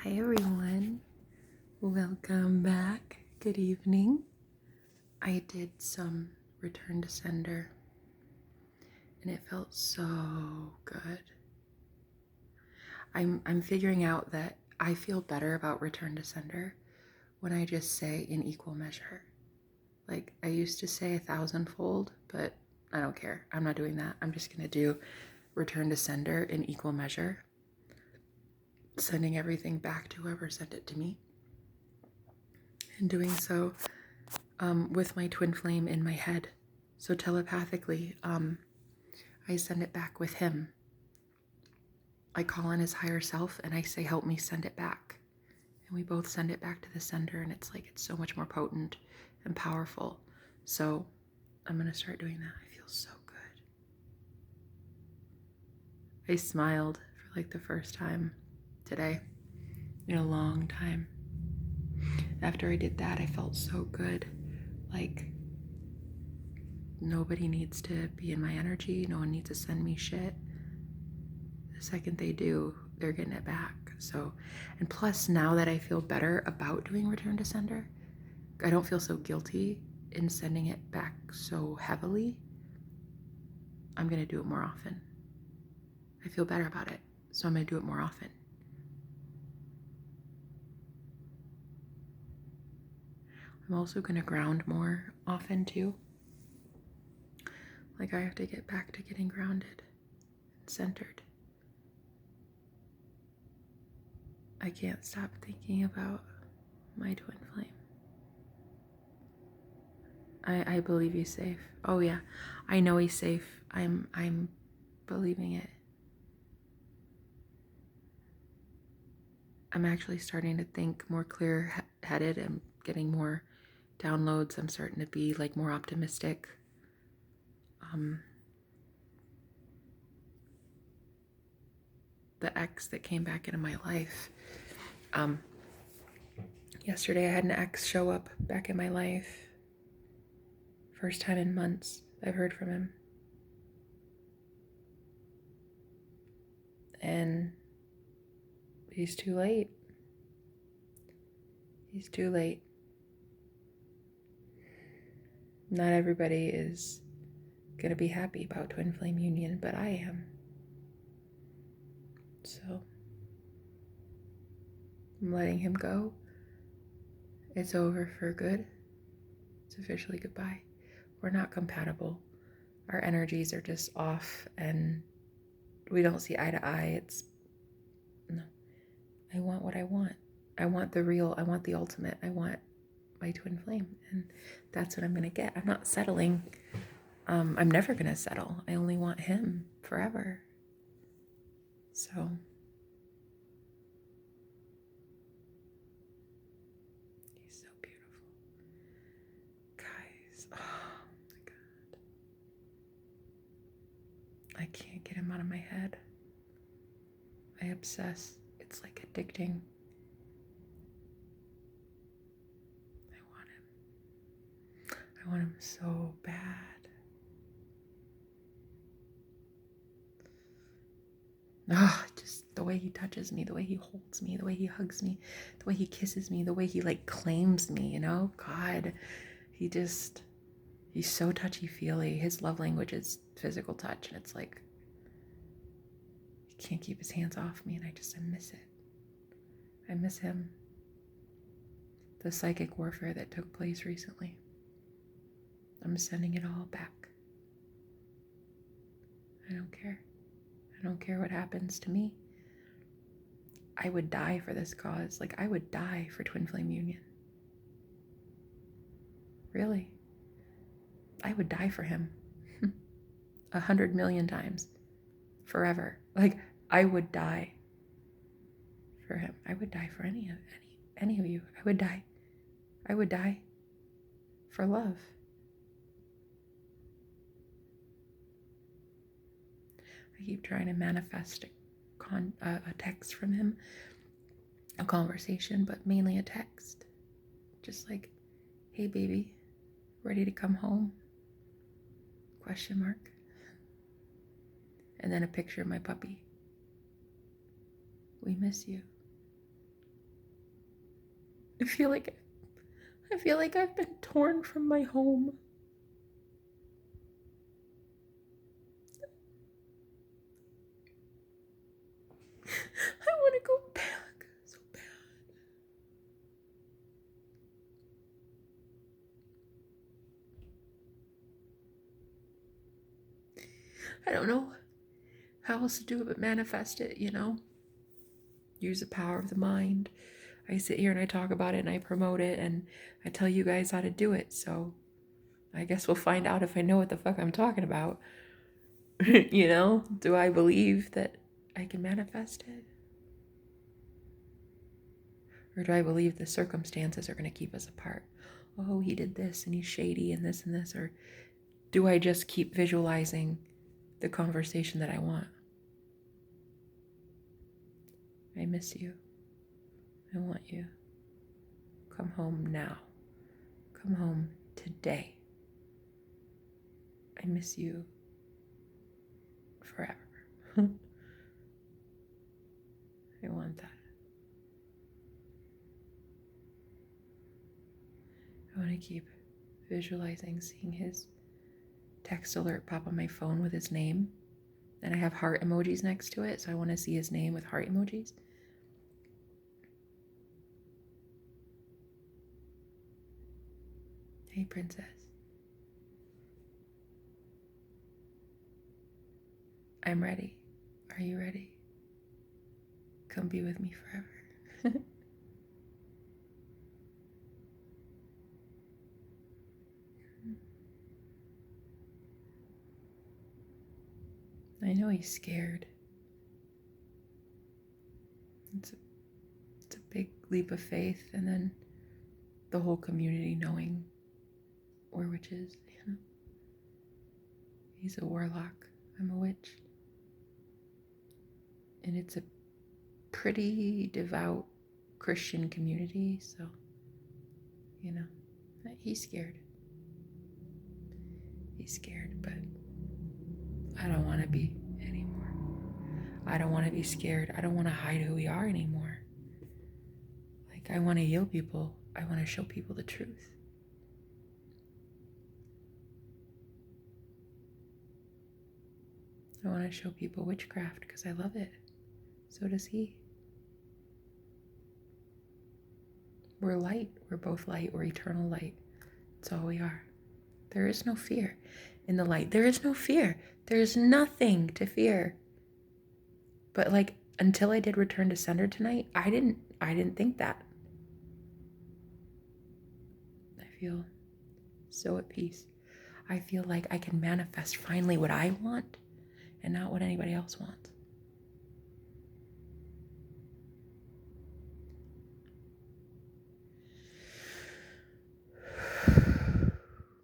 Hi everyone, welcome back. Good evening. I did some return to sender and it felt so good. I'm figuring out that I feel better about return to sender when I just say in equal measure. Like I used to say 1,000-fold, but I don't care. I'm not doing that. I'm just gonna do return to sender in equal measure, sending everything back to whoever sent it to me. And doing so with my twin flame in my head. So telepathically, I send it back with him. I call on his higher self and I say, help me send it back. And we both send it back to the sender, and it's so much more potent and powerful. So I'm going to start doing that. I feel so good. I smiled for the first time today in a long time. After I did that, I felt so good. Like, nobody needs to be in my energy. No one needs to send me shit. The second they do, they're getting it back. So, and plus, now that I feel better about doing return to sender, I don't feel so guilty in sending it back so heavily. I'm going to do it more often. I feel better about it, so I'm going to do it more often. I'm also going to ground more often too. Like I have to get back to getting grounded and centered. I can't stop thinking about my twin flame. I believe he's safe. Oh yeah, I know he's safe. I'm believing it. I'm actually starting to think more clear-headed. I'm getting more downloads. I'm starting to be more optimistic. The ex that came back into my life. Yesterday I had an ex show up back in my life. First time in months I've heard from him. And he's too late. He's too late. Not everybody is going to be happy about twin flame union, but I am. So I'm letting him go. It's over for good. It's officially goodbye. We're not compatible. Our energies are just off and we don't see eye to eye. No. I want what I want. I want the real. I want the ultimate. I want my twin flame. And that's what I'm going to get. I'm not settling. I'm never going to settle. I only want him forever. So he's so beautiful. Guys, oh my God. I can't get him out of my head. I obsess. It's addicting. I want him so bad. Oh, just the way he touches me, the way he holds me, the way he hugs me, the way he kisses me, the way he claims me, God, he's so touchy-feely. His love language is physical touch, and it's he can't keep his hands off me, and I miss it. I miss him. The psychic warfare that took place recently. I'm sending it all back. I don't care. I don't care what happens to me. I would die for this cause. I would die for twin flame union. Really. I would die for him. 100 million times. Forever. I would die for him. I would die for any of you. I would die. I would die for love. I keep trying to manifest a text from him, a conversation, but mainly a text. Just hey baby, ready to come home? Question mark. And then a picture of my puppy. We miss you. I feel like I've been torn from my home. I want to go back so bad. I don't know how else to do it but manifest it, you know? Use the power of the mind. I sit here and I talk about it and I promote it and I tell you guys how to do it. So I guess we'll find out if I know what the fuck I'm talking about. You know? Do I believe that I can manifest it? Or do I believe the circumstances are going to keep us apart? Oh, he did this and he's shady and this and this. Or do I just keep visualizing the conversation that I want? I miss you. I want you. Come home now. Come home today. I miss you forever. I want that. I want to keep visualizing seeing his text alert pop on my phone with his name. And I have heart emojis next to it, so I want to see his name with heart emojis. Hey, princess. I'm ready. Are you ready? Come be with me forever. I know he's scared. It's a big leap of faith, and then the whole community knowing we're witches, you know. He's a warlock. I'm a witch. And it's a pretty devout Christian community, so, you know, he's scared. He's scared, but I don't want to be anymore. I don't want to be scared. I don't want to hide who we are anymore. Like, I want to heal people. I want to show people the truth. I want to show people witchcraft because I love it. So does he. We're light. We're both light. We're eternal light. That's all we are. There is no fear in the light. There is no fear. There is nothing to fear. But like, until I did return to sender tonight, I didn't think that. I feel so at peace. I feel like I can manifest finally what I want and not what anybody else wants.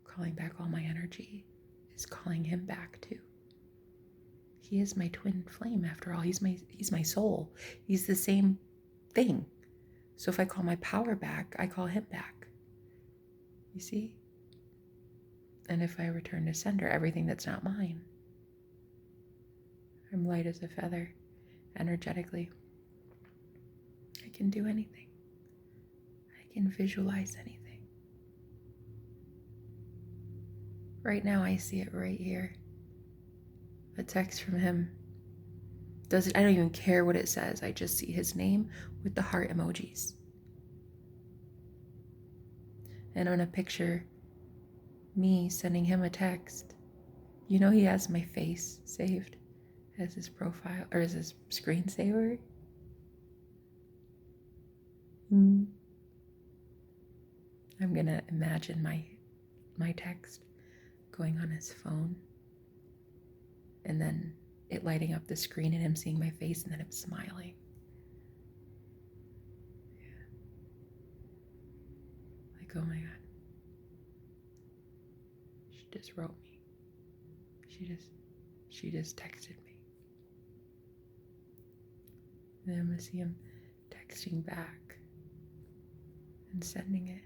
Calling back all my energy is calling him back too. He is my twin flame after all. He's my soul. He's the same thing. So if I call my power back, I call him back. You see? And if I return to sender everything that's not mine, I'm light as a feather, energetically. I can do anything. I can visualize anything. Right now I see it right here. A text from him. I don't even care what it says. I just see his name with the heart emojis. And I'm gonna picture me sending him a text. You know he has my face saved as his profile, or as his screensaver. I'm gonna imagine my text going on his phone, and then it lighting up the screen and him seeing my face and then him smiling. Yeah. Like, oh my God. She just wrote me. She just texted me. And then I'm gonna see him texting back and sending it.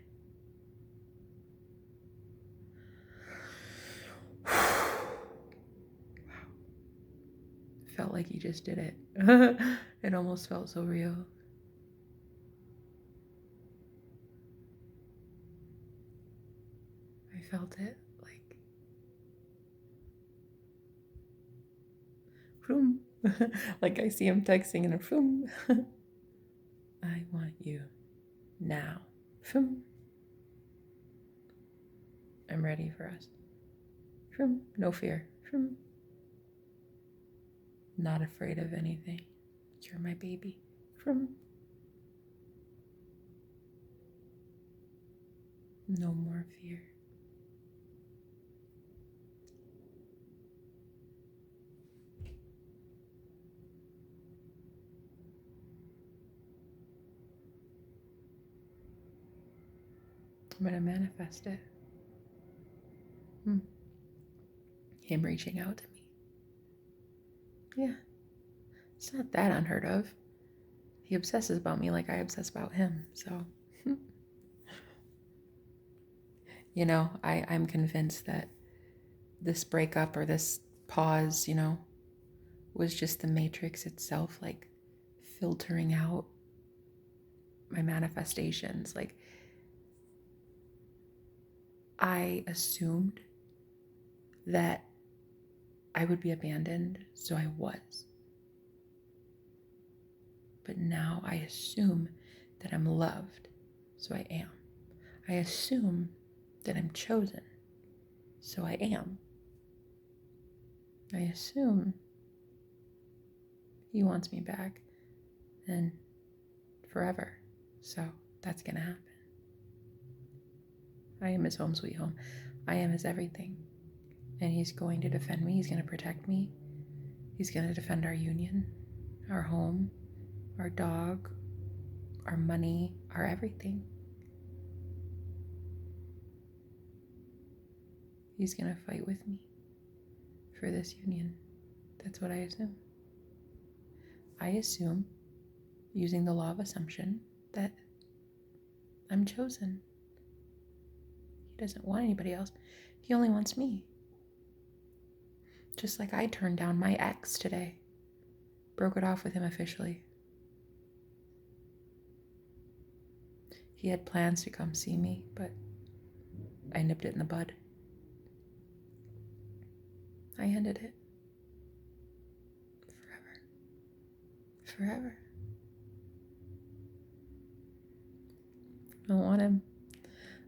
Wow. Felt like he just did it. It almost felt so real. felt it like, vroom. Like I see him texting and vroom. I want you now. Vroom. I'm ready for us. Vroom. No fear. Vroom. Not afraid of anything. You're my baby. Vroom. No more fear. I'm going to manifest it. Him reaching out to me. Yeah. It's not that unheard of. He obsesses about me like I obsess about him. So, you know, I'm convinced that this breakup or this pause, you know, was just the matrix itself, like filtering out my manifestations. Like, I assumed that I would be abandoned, so I was. But now I assume that I'm loved, so I am. I assume that I'm chosen, so I am. I assume he wants me back and forever, so that's gonna happen. I am his home sweet home. I am his everything. And he's going to defend me. He's going to protect me. He's going to defend our union, our home, our dog, our money, our everything. He's going to fight with me for this union. That's what I assume. I assume, using the law of assumption, that I'm chosen. He doesn't want anybody else. He only wants me. Just like I turned down my ex today. Broke it off with him officially. He had plans to come see me, but I nipped it in the bud. I ended it. Forever. I don't want him.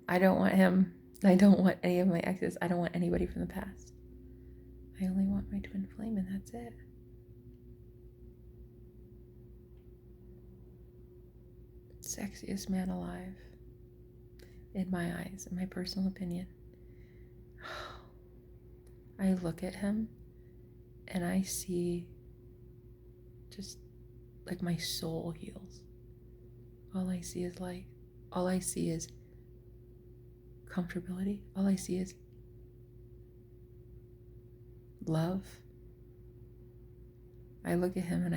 I don't want him. I don't want any of my exes. I don't want anybody from the past. I only want my twin flame, and that's it. Sexiest man alive. In my eyes, in my personal opinion. I look at him and I see just like my soul heals. All I see is light. All I see is comfortability. All I see is love. I look at him and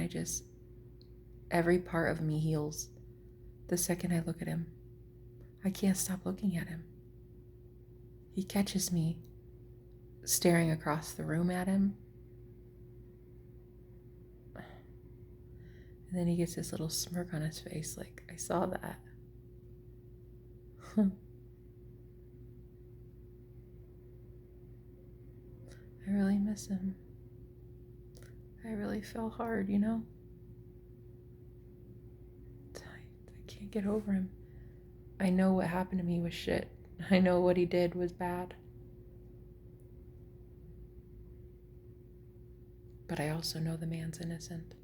every part of me heals. The second I look at him, I can't stop looking at him. He catches me staring across the room at him. And then he gets this little smirk on his face, like, I saw that. I really miss him. I really fell hard, you know? I can't get over him. I know what happened to me was shit. I know what he did was bad. But I also know the man's innocent.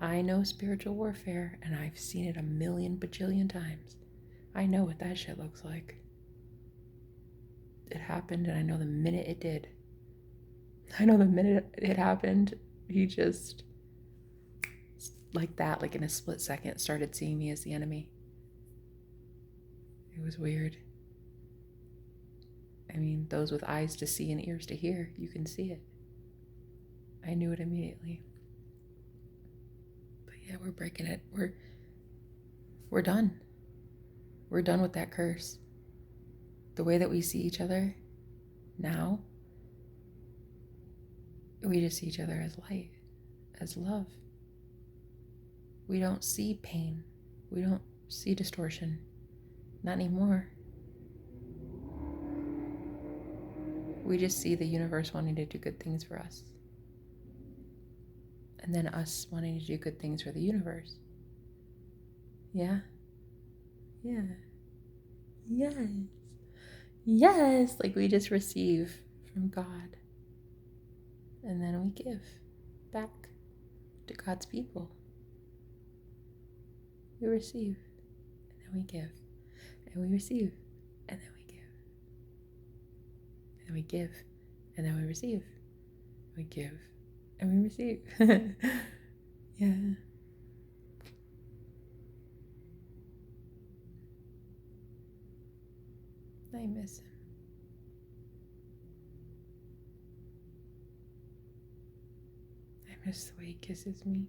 I know spiritual warfare, and I've seen it a million bajillion times. I know what that shit looks like. It happened, and I know the minute it did. I know the minute it happened, he just, like that, like in a split second, started seeing me as the enemy. It was weird. I mean, those with eyes to see and ears to hear, you can see it. I knew it immediately. But yeah, we're breaking it. We're done. We're done with that curse. The way that we see each other now, we just see each other as light, as love. We don't see pain. We don't see distortion. Not anymore. we just see the universe wanting to do good things for us. And then us wanting to do good things for the universe. Yeah? Yeah. Yes. Yes. Like we just receive from God. And then we give back to God's people. We receive. And then we give. And we receive. And then we give. And then we give. And then we receive. We give. And we receive. Yeah. I miss him. I miss the way he kisses me.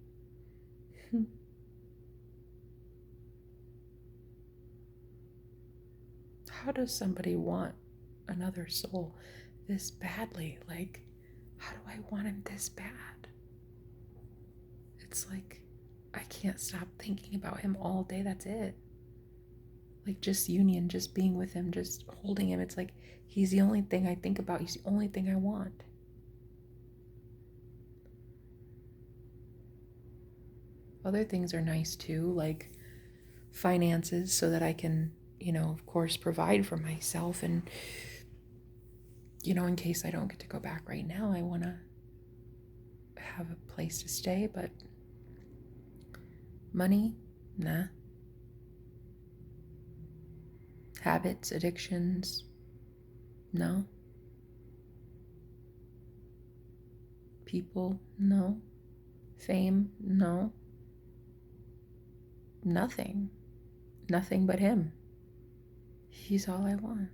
How does somebody want another soul this badly? Like, how do I want him this bad? It's like, I can't stop thinking about him all day. That's it. Like, just union, just being with him, just holding him. It's like, he's the only thing I think about. He's the only thing I want. Other things are nice too, like finances, so that I can, of course, provide for myself. And, in case I don't get to go back right now, I want to have a place to stay. But money, nah. Habits, addictions, no. People, no. Fame, no. Nothing. Nothing but him. He's all I want.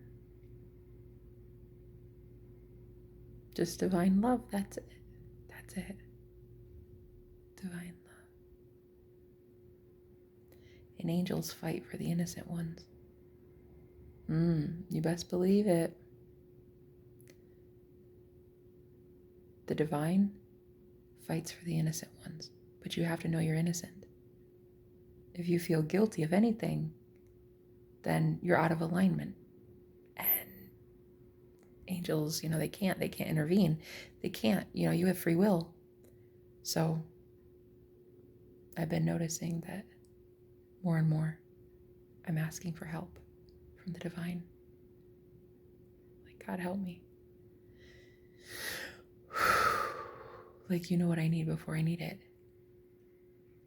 Just divine love, that's it. That's it. Divine love. And angels fight for the innocent ones. You best believe it. The divine fights for the innocent ones, but you have to know you're innocent. If you feel guilty of anything, then you're out of alignment. And angels, they can't intervene. They can't, you have free will. So I've been noticing that more and more I'm asking for help from the divine. Like, God help me. Like, you know what I need before I need it.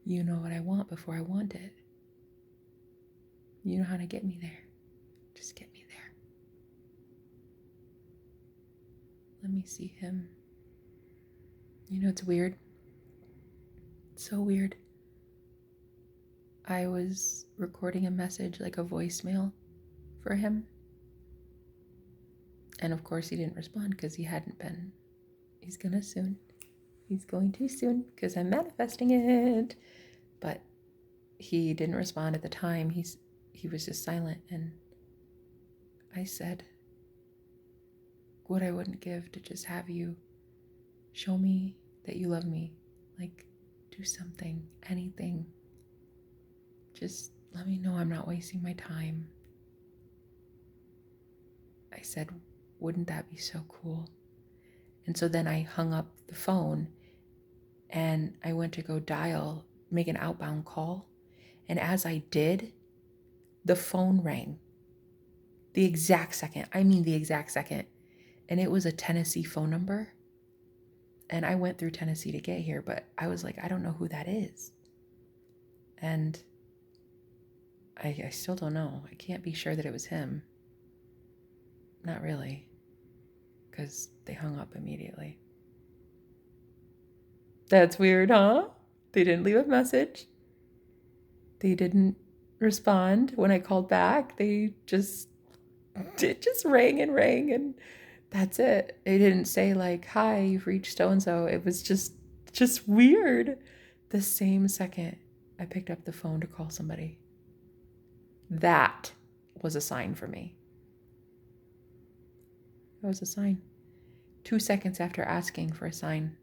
You know what I want before I want it. You know how to get me there. Just get me there. Let me see him. It's weird. It's so weird. I was recording a message, like a voicemail for him. And of course he didn't respond because he hadn't been. He's gonna soon. He's going to soon because I'm manifesting it. But he didn't respond at the time. He was just silent. And I said, what I wouldn't give to just have you show me that you love me. Like, do something, anything. Just let me know I'm not wasting my time. I said, wouldn't that be so cool? And so then I hung up the phone and I went to go make an outbound call. And as I did, the phone rang. The exact second. And it was a Tennessee phone number. And I went through Tennessee to get here, but I was like, I don't know who that is. And I still don't know. I can't be sure that it was him. Not really. Because they hung up immediately. That's weird, huh? They didn't leave a message. They didn't respond when I called back. It just rang and that's it. They didn't say like, hi, you've reached so-and-so. It was just weird. The same second I picked up the phone to call somebody. That was a sign for me. That was a sign. 2 seconds after asking for a sign.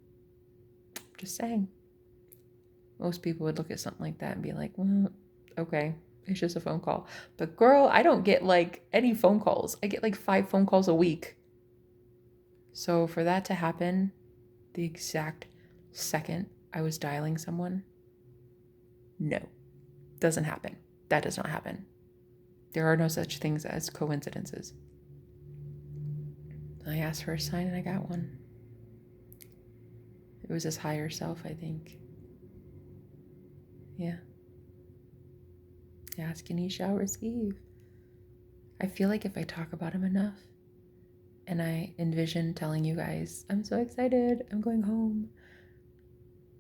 Just saying. Most people would look at something like that and be like, well, okay, it's just a phone call. But girl, I don't get like any phone calls. I get like 5 phone calls a week. So for that to happen, the exact second I was dialing someone, no, doesn't happen. That does not happen. There are no such things as coincidences. I asked for a sign and I got one. It was his higher self, I think. Yeah. Ask and you shall receive. I feel like if I talk about him enough and I envision telling you guys, I'm so excited, I'm going home.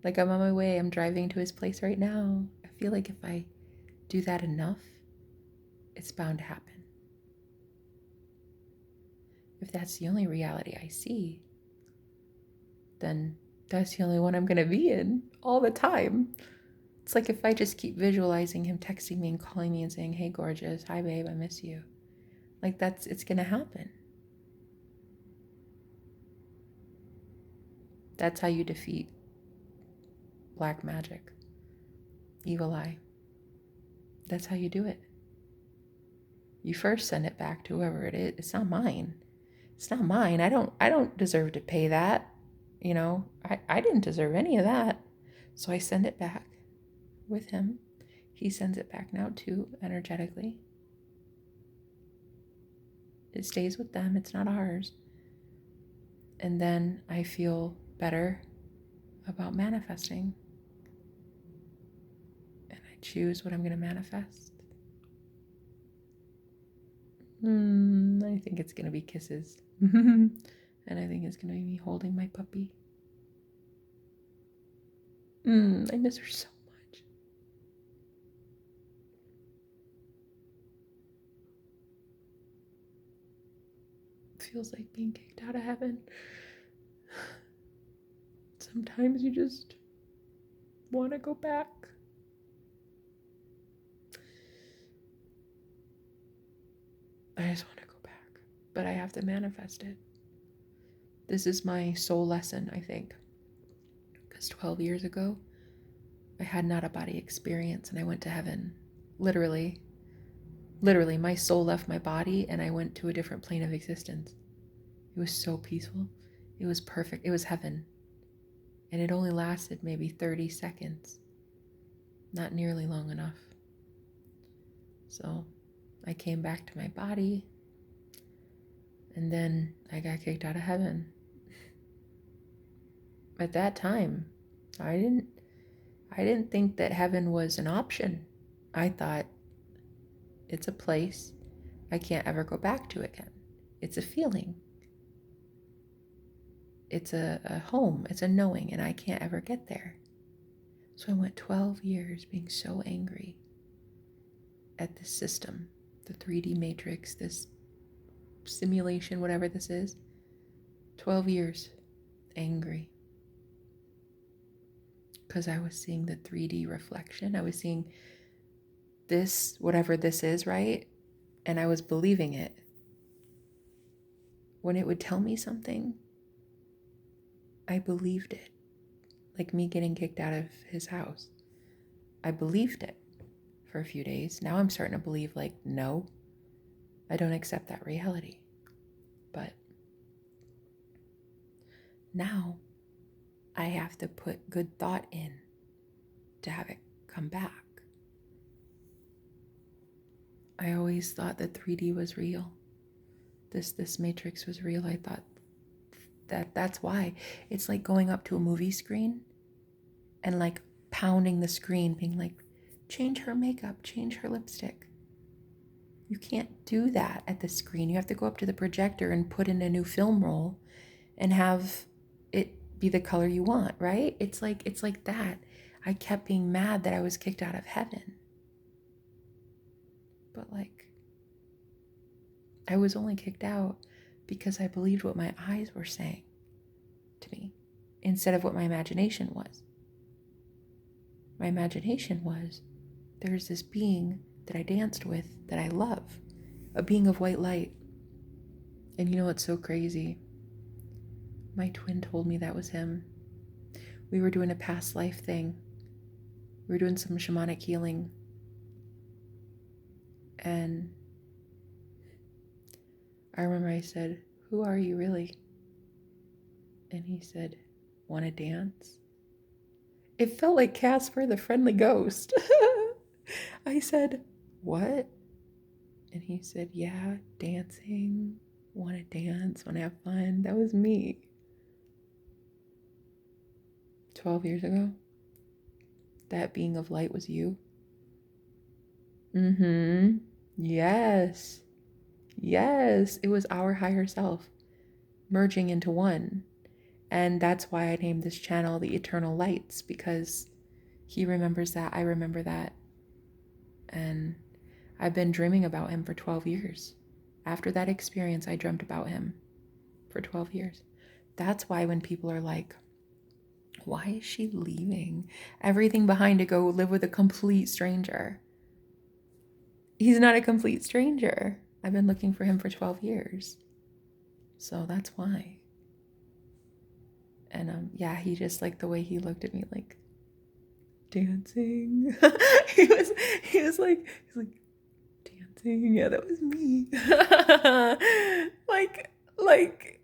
Like I'm on my way, I'm driving to his place right now. I feel like if I do that enough, it's bound to happen. If that's the only reality I see, then that's the only one I'm going to be in all the time. It's like if I just keep visualizing him texting me and calling me and saying, hey, gorgeous, hi, babe, I miss you. Like it's going to happen. That's how you defeat black magic, evil eye. That's how you do it. You first send it back to whoever it is. It's not mine. It's not mine. I don't deserve to pay that. You know, I didn't deserve any of that. So I send it back with him. He sends it back now too, energetically. It stays with them. It's not ours. And then I feel better about manifesting. And I choose what I'm going to manifest. I think it's going to be kisses. And I think it's going to be me holding my puppy. I miss her so much. It feels like being kicked out of heaven. Sometimes you just want to go back. I just want to go back, but I have to manifest it. This is my soul lesson, I think. Because 12 years ago, I had an out-of-body experience and I went to heaven. Literally, my soul left my body and I went to a different plane of existence. It was so peaceful. It was perfect. It was heaven. And it only lasted maybe 30 seconds. Not nearly long enough. So I came back to my body and then I got kicked out of heaven. At that time, I didn't think that heaven was an option. I thought it's a place I can't ever go back to again. It's a feeling. It's a home. It's a knowing, and I can't ever get there. So I went 12 years being so angry at this system, the 3D matrix, this simulation, whatever this is. 12 years angry. Because I was seeing the 3D reflection. I was seeing this, whatever this is, right? And I was believing it. When it would tell me something, I believed it. Like me getting kicked out of his house. I believed it for a few days. Now I'm starting to believe, like, no, I don't accept that reality. But now I have to put good thought in to have it come back. I always thought that 3D was real. This matrix was real. I thought that's why. It's like going up to a movie screen and like pounding the screen, being like, change her makeup, change her lipstick. You can't do that at the screen. You have to go up to the projector and put in a new film roll and have it be the color you want, right? It's like that. I kept being mad that I was kicked out of heaven. But like, I was only kicked out because I believed what my eyes were saying to me instead of what my imagination was. My imagination was, there's this being that I danced with that I love, a being of white light. And you know what's so crazy? My twin told me that was him. We were doing a past life thing. We were doing some shamanic healing. And I remember I said, who are you really? And he said, "Want to dance?" It felt like Casper the Friendly Ghost. I said, "What?" And he said, "Yeah, dancing. Want to dance, want to have fun." That was me. 12 years ago. That being of light was you. Mm-hmm. Yes. Yes. It was our higher self merging into one. And that's why I named this channel The Eternal Lights, because he remembers that, I remember that. And I've been dreaming about him for 12 years. After that experience, I dreamt about him for 12 years. That's why when people are like, why is she leaving everything behind to go live with a complete stranger? He's not a complete stranger. I've been looking for him for 12 years. So that's why. And yeah, he just like the way he looked at me like dancing. he was like dancing. Yeah, that was me. like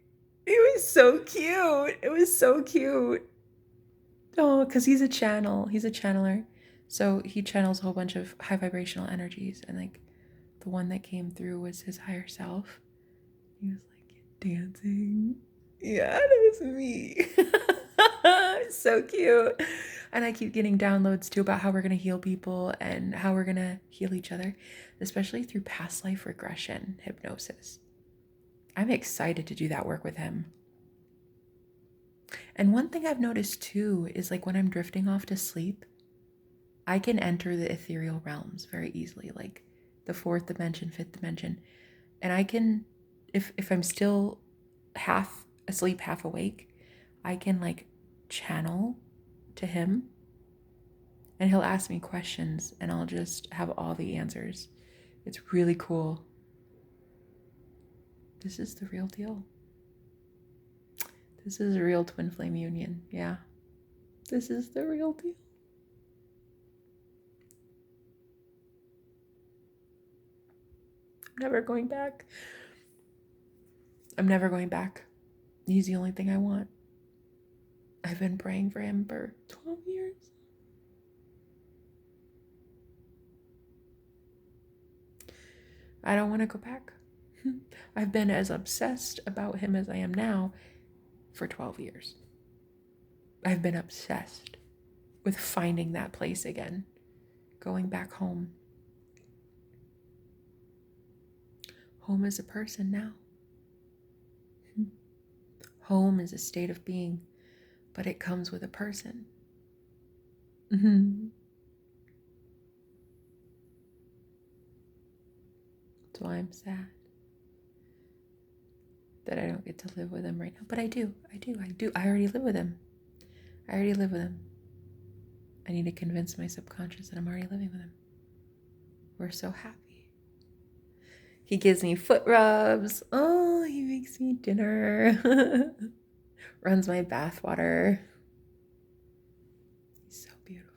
it was so cute. It was so cute. Oh, because he's a channel. He's a channeler. So he channels a whole bunch of high vibrational energies, and like the one that came through was his higher self. He was like dancing. Yeah, that was me. So cute. And I keep getting downloads too about how we're going to heal people and how we're going to heal each other, especially through past life regression hypnosis. I'm excited to do that work with him. And one thing I've noticed too is like when I'm drifting off to sleep, I can enter the ethereal realms very easily, like the fourth dimension, fifth dimension. And I can, if I'm still half asleep, half awake, I can like channel to him and he'll ask me questions and I'll just have all the answers. It's really cool. This is the real deal. This is a real twin flame union. Yeah. This is the real deal. I'm never going back. I'm never going back. He's the only thing I want. I've been praying for him for 12 years. I don't want to go back. I've been as obsessed about him as I am now for 12 years. I've been obsessed with finding that place again, going back home. Home is a person now. Home is a state of being, but it comes with a person. That's why I'm sad that I don't get to live with him right now. But I do. I already live with him. I need to convince my subconscious that I'm already living with him. We're so happy. He gives me foot rubs. Oh, he makes me dinner. Runs my bath water. He's so beautiful.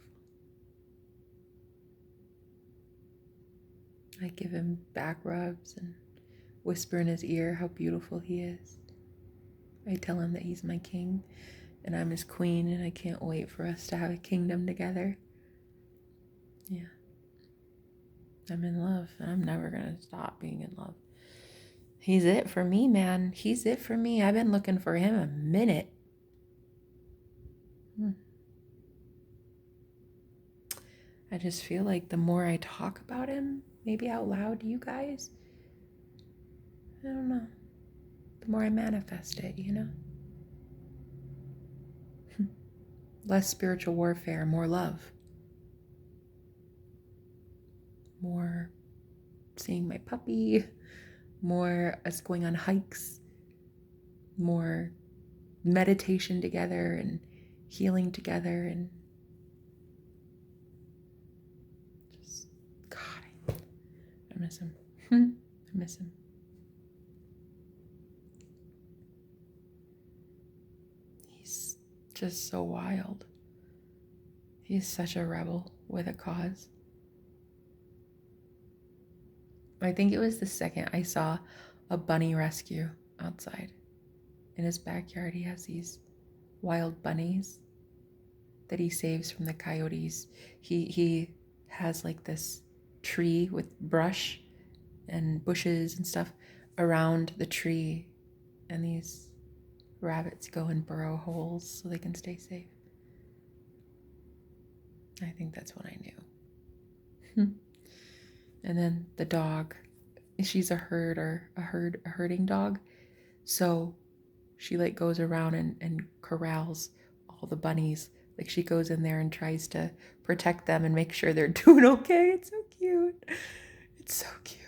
I give him back rubs and whisper in his ear how beautiful he is. I tell him that he's my king and I'm his queen and I can't wait for us to have a kingdom together. Yeah. I'm in love and I'm never going to stop being in love. He's it for me, man. He's it for me. I've been looking for him a minute. I just feel like the more I talk about him, maybe out loud to you guys, I don't know, the more I manifest it, you know? Less spiritual warfare, more love. More seeing my puppy, more us going on hikes, more meditation together and healing together and just, God, I miss him. I miss him. He's just so wild. He's such a rebel with a cause. I think it was the second I saw a bunny rescue outside in his backyard, he has these wild bunnies that he saves from the coyotes. He has like this tree with brush and bushes and stuff around the tree, and these rabbits go and burrow holes so they can stay safe. I think that's what I knew. And then the dog, she's a herding dog. So she like goes around and corrals all the bunnies. Like she goes in there and tries to protect them and make sure they're doing okay. It's so cute. It's so cute.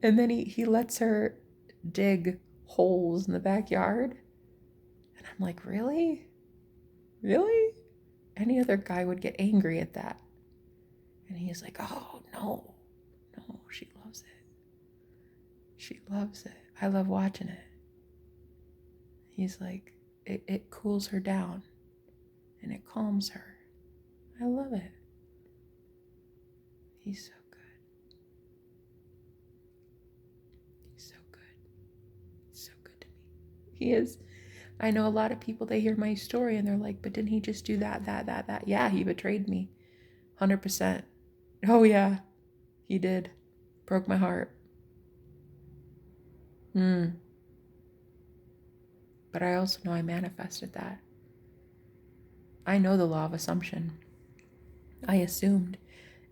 And then he lets her dig holes in the backyard. And I'm like, really? Really? Any other guy would get angry at that. And he's like, oh, no, she loves it. She loves it. I love watching it. He's like, it cools her down and it calms her. I love it. He's so good. He's so good. He's so good to me. He is. I know a lot of people, they hear my story and they're like, but didn't he just do that? Yeah, he betrayed me. 100%. Oh yeah, he did. Broke my heart. But I also know I manifested that. I know the law of assumption. I assumed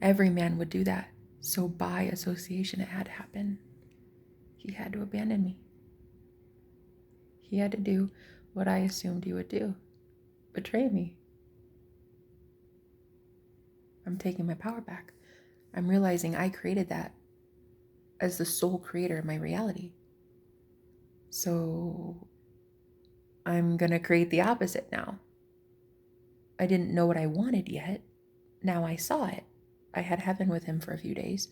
every man would do that. So by association, it had to happen. He had to abandon me. He had to do what I assumed he would do. Betray me. I'm taking my power back. I'm realizing I created that as the sole creator of my reality. So I'm going to create the opposite now. I didn't know what I wanted yet. Now I saw it. I had heaven with him for a few days.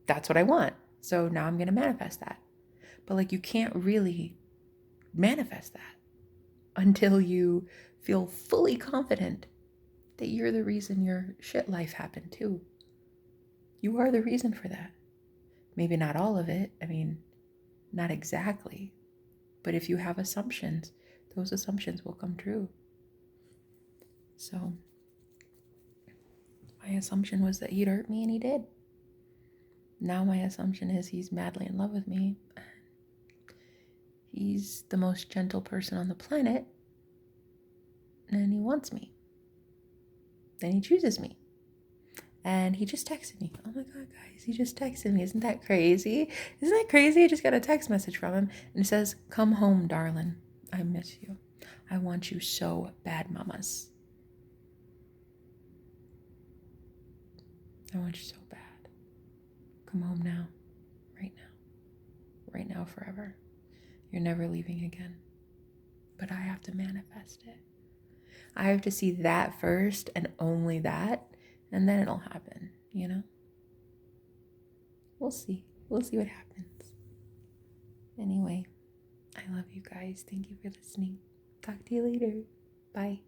That's what I want. So now I'm going to manifest that. But like, you can't really manifest that until you feel fully confident that you're the reason your shit life happened too. You are the reason for that. Maybe not all of it. I mean, not exactly. But if you have assumptions, those assumptions will come true. So my assumption was that he'd hurt me, and he did. Now my assumption is he's madly in love with me. He's the most gentle person on the planet, and he wants me. Then he chooses me. And he just texted me. Oh my God, guys, he just texted me. Isn't that crazy? Isn't that crazy? I just got a text message from him, and it says, "Come home, darling. I miss you. I want you so bad, mamas. I want you so bad. Come home now. Right now. Right now, forever. You're never leaving again." But I have to manifest it. I have to see that first and only that, and then it'll happen, you know? We'll see. We'll see what happens. Anyway, I love you guys. Thank you for listening. Talk to you later. Bye.